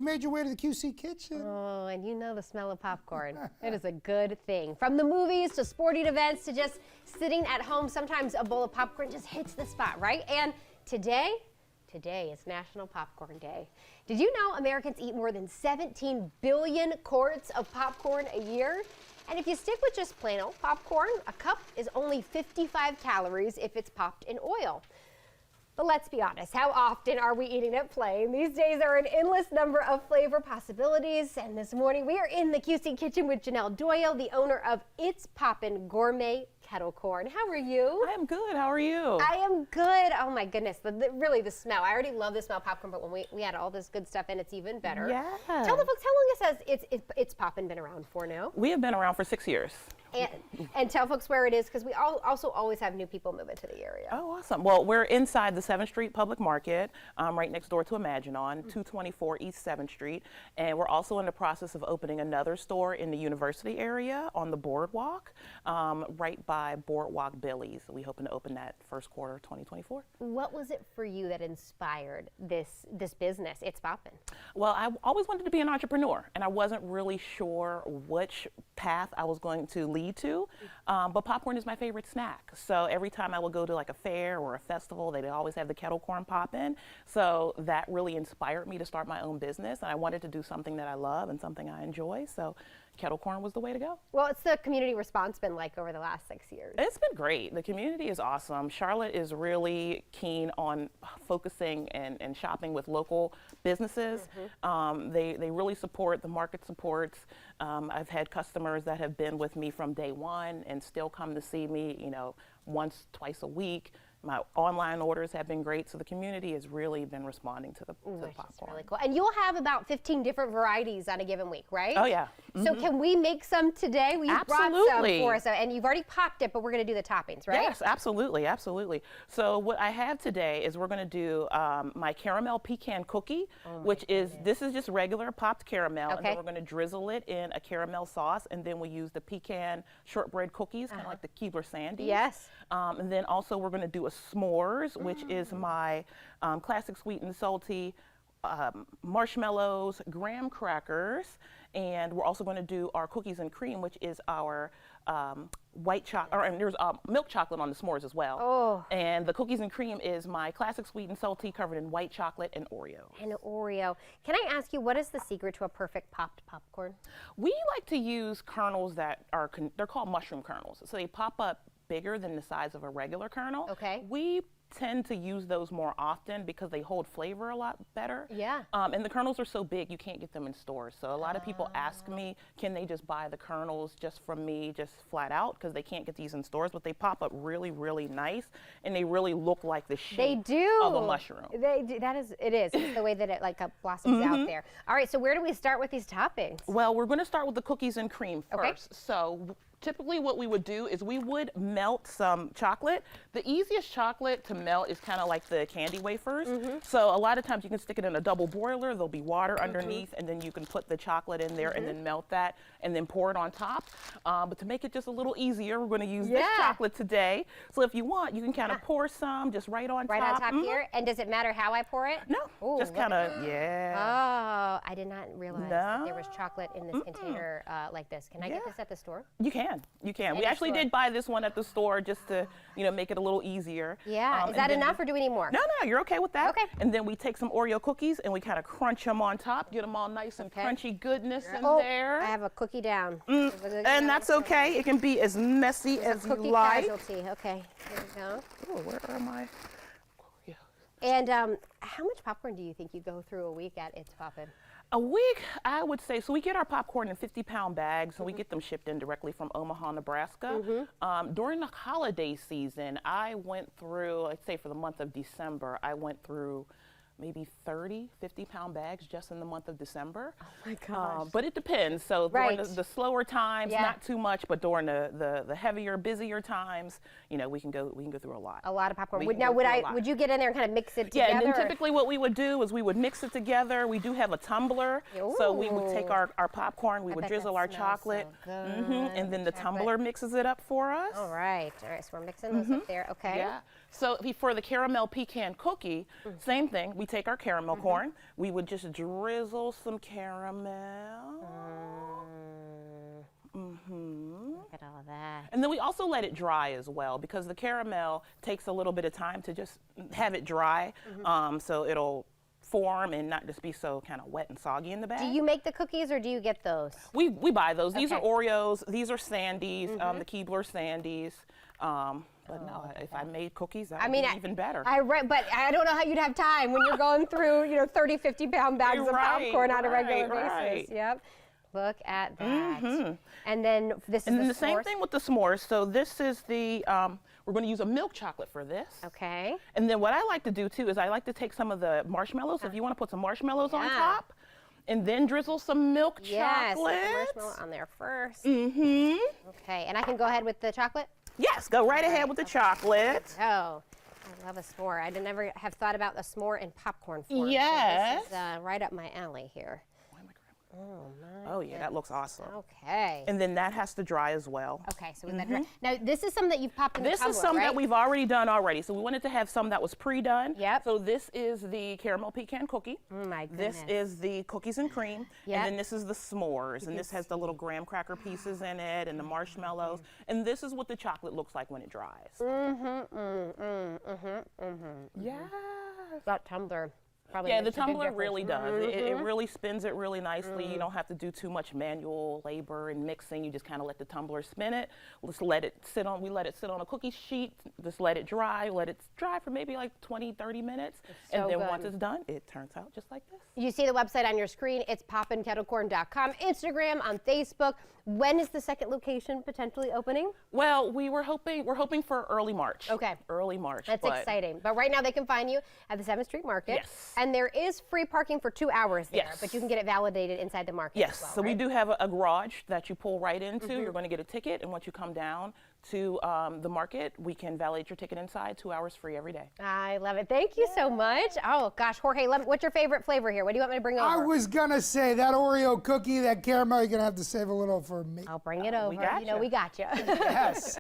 Made your way to the QC kitchen. Oh, and you know the smell of popcorn. It is a good thing. From the movies to sporting events to just sitting at home, sometimes a bowl of popcorn just hits the spot, right? And today is National Popcorn Day. Did you know Americans eat more than 17 billion quarts of popcorn a year? And if you stick with just plain old popcorn, a cup is only 55 calories if it's popped in oil. But let's be honest, how often are we eating it plain? These days are an endless number of flavor possibilities. And this morning we are in the QC kitchen with Janelle Doyle, the owner of It's Poppin' Gourmet Kettle Korn. How are you? I am good. How are you? I am good. Oh my goodness, really the smell. I already love the smell of popcorn, but when we had all this good stuff in, it's even better. Yeah. Tell the folks how long it says It's Poppin' been around for now. We have been around for 6 years. And tell folks where it is, because we also always have new people moving to the area. Oh, awesome. Well, we're inside the 7th Street Public Market, right next door to Imaginon, 224 East 7th Street. And we're also in the process of opening another store in the university area on the boardwalk, right by Boardwalk Billy's. We hoping to open that first quarter of 2024. What was it for you that inspired this business, It's Poppin'? Well, I always wanted to be an entrepreneur, and I wasn't really sure which path I was going to lead to, but popcorn is my favorite snack. So every time I would go to like a fair or a festival, they'd always have the kettle corn poppin'. So that really inspired me to start my own business, and I wanted to do something that I love and something I enjoy. So kettle corn was the way to go. Well, it's the community response been like over the last 6 years? It's been great. The community is awesome. Charlotte is really keen on focusing and shopping with local businesses. They really support, the market supports. I've had customers that have been with me from day one and still come to see me, once, twice a week. My online orders have been great, so the community has really been responding to the popcorn. Really cool. And you'll have about 15 different varieties on a given week, right? Oh, yeah. So can we make some today? You brought some for us, and you've already popped it, but we're going to do the toppings, right? Yes, absolutely, absolutely. So what I have today is we're going to do my caramel pecan cookie, which is, this is just regular popped caramel, and then we're going to drizzle it in a caramel sauce, and then we use the pecan shortbread cookies, kind of like the Keebler Sandies. Yes. And then also we're going to do a s'mores, which is my classic sweet and salty marshmallows, graham crackers, and we're also going to do our cookies and cream, which is our white chocolate, and there's milk chocolate on the s'mores as well. Oh. And the cookies and cream is my classic sweet and salty covered in white chocolate and Oreo. And Oreo. Can I ask you, what is the secret to a perfect popped popcorn? We like to use kernels that are, they're called mushroom kernels. So they pop up bigger than the size of a regular kernel. Okay. We tend to use those more often because they hold flavor a lot better. Yeah. And the kernels are so big you can't get them in stores. So a lot of people ask me, can they just buy the kernels just from me, just flat out, because they can't get these in stores, but they pop up really, really nice, and they really look like the shape of a mushroom. They do. It is. It's the way that it blossoms out there. All right, so where do we start with these toppings? Well, we're going to start with the cookies and cream first. So typically what we would do is we would melt some chocolate. The easiest chocolate to melt is kind of like the candy wafers. So a lot of times you can stick it in a double boiler, there'll be water underneath, and then you can put the chocolate in there and then melt that and then pour it on top. But to make it just a little easier, we're going to use this chocolate today. So if you want, you can kind of pour some just right on top. Right on top here? And does it matter how I pour it? No, Ooh, just kind of, Oh, I did not realize that there was chocolate in this container like this. Can I get this at the store? You can. You can. We actually did buy this one at the store just to, make it a little easier. Yeah. Is that enough, or do we need more? No, you're okay with that. Okay. And then we take some Oreo cookies and we kind of crunch them on top, get them all nice and crunchy goodness in there. I have a cookie down. And that's okay. It can be as messy as you like. Casualty. Okay. Here we go. Oh, where are my Oreos? And how much popcorn do you think you go through a week at It's Poppin'? A week, I would say, so we get our popcorn in 50-pound bags, and we get them shipped in directly from Omaha, Nebraska. During the holiday season, I went through, I'd say for the month of December, I went through maybe 30, 50-pound bags just in the month of December. Oh my gosh. But it depends. So during the slower times, not too much, but during the heavier, busier times, we can go through a lot. A lot of popcorn. Now, would you get in there and kind of mix it together? Yeah, and then typically what we would do is we would mix it together. We do have a tumbler, so we would take our popcorn, we would drizzle our chocolate, and then the tumbler mixes it up for us. All right, so we're mixing those up there. Okay. Yeah. So for the caramel pecan cookie, same thing. We take our caramel corn. We would just drizzle some caramel. Look at all of that. And then we also let it dry as well, because the caramel takes a little bit of time to just have it dry, so it'll form and not just be so kind of wet and soggy in the bag. Do you make the cookies or do you get those? We buy those. These are Okay. Oreos. These are Sandies, the Keebler Sandies. But no, if I made cookies, that would be even better. But I don't know how you'd have time when you're going through, 30, 50-pound bags of popcorn on a regular basis. Yep. Look at that. And then this is the same thing with the s'mores. So this is the, we're going to use a milk chocolate for this. Okay. And then what I like to do too is I like to take some of the marshmallows. If you want to put some marshmallows on top, and then drizzle some milk chocolate. Yes, marshmallow on there first. Okay, and I can go ahead with the chocolate? Yes, go right ahead with the chocolate. Oh, I love a s'more. I never have thought about a s'more in popcorn form. Yes. So this is right up my alley here. Oh yeah, that looks awesome. Okay. And then that has to dry as well. Okay, so we let it dry. Now this is some that you've popped in the tumbler, This is some right? that we've already done already. So we wanted to have some that was pre-done. Yep. So this is the caramel pecan cookie. Oh my goodness. This is the cookies and cream. Yep. And then this is the s'mores. And this has the little graham cracker pieces in it and the marshmallows. And this is what the chocolate looks like when it dries. Yeah. That tumbler probably Yeah, the makes a big tumbler really difference. does. It really spins it really nicely. You don't have to do too much manual labor and mixing. You just kind of let the tumbler spin it. Let's let it sit on, we let it sit on a cookie sheet. Just let it dry for maybe like 20, 30 minutes. And then once it's done, it turns out just like this. You see the website on your screen. It's poppinkettlekorn.com, Instagram, on Facebook. When is the second location potentially opening? Well, we're hoping for early March. Okay. Early March. That's exciting. But right now they can find you at the 7th Street Market. Yes. And there is free parking for 2 hours there, Yes. but you can get it validated inside the market Yes, as well, so we right? do have a garage that you pull right into. You're going to get a ticket, and once you come down to the market, we can validate your ticket inside. 2 hours free every day. I love it. Thank you so much. Oh, gosh, Jorge, what's your favorite flavor here? What do you want me to bring over? I was gonna say that Oreo cookie, that caramel, you're gonna have to save a little for me. I'll bring it over. We got We got you. Yes.